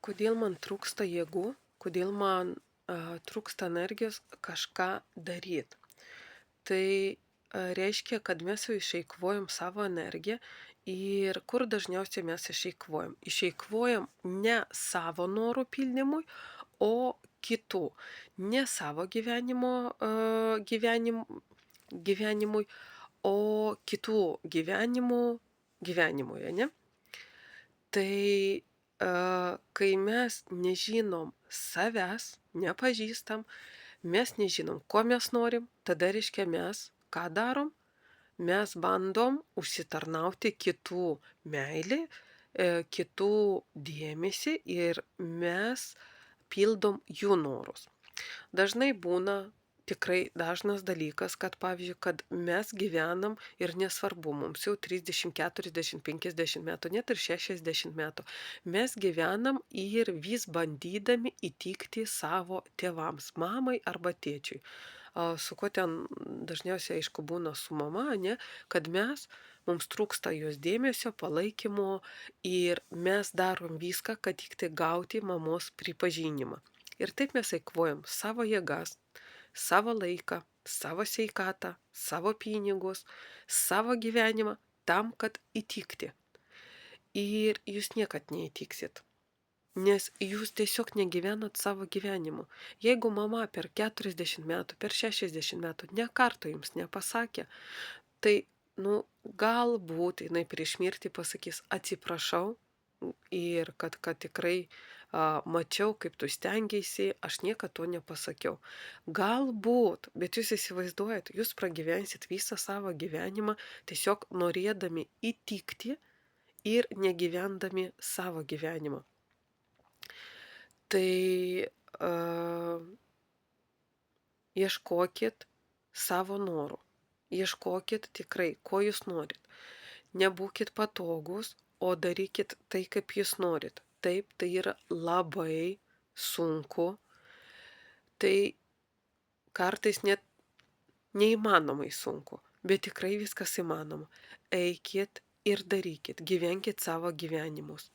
Kodėl man trūksta jėgų, kodėl man trūksta energijos kažką daryt. Tai reiškia, kad mes jau išeikvojam savo energiją ir kur dažniausiai mes išeikvojam. Išeikvojam ne savo norų pildymui, o kitų. Ne savo gyvenimui, o kitų gyvenimui, ane? Tai kai mes nežinom savęs, nepažįstam, mes nežinom, ko mes norim, tada reiškia mes ką darom? Mes bandom užsitarnauti kitų meilį, kitų dėmesį ir mes pildom jų norus. Dažnai būna, tikrai dažnas dalykas, kad pavyzdžiui, kad mes gyvenam ir nesvarbu, mums jau 30, 40, 50 metų, net ir 60 metų, mes gyvenam ir vis bandydami įtikti savo tėvams, mamai arba tėčiui. Su kuo ten dažniausiai, aišku, būna su mama, ne, kad mums trūksta jos dėmesio, palaikymo ir mes darom viską, kad tik tai gauti mamos pripažinimą. Ir taip mes eikvojam savo jėgas, savo laiką, savo sveikatą, savo pinigus, savo gyvenimą tam, kad įtikti. Ir jūs niekad neįtiksit. Nes jūs tiesiog negyvenat savo gyvenimu. Jeigu mama per 40 metų, per 60 metų ne kartą jums nepasakė, tai, galbūt jinai prieš mirtį pasakys atsiprašau ir kad tikrai mačiau, kaip tu stengiaisi, aš niekad to nepasakiau. Galbūt, bet jūs įsivaizduojat, jūs pragyvensit visą savo gyvenimą tiesiog norėdami įtikti ir negyvendami savo gyvenimą. Tai ieškokit savo norų. Ieškokit tikrai, ko jūs norit. Nebūkit patogus, o darykit tai, kaip jūs norit. Taip, tai yra labai sunku. Tai kartais net neįmanomai sunku, bet tikrai viskas įmanoma. Eikit ir darykit, gyvenkit savo gyvenimus.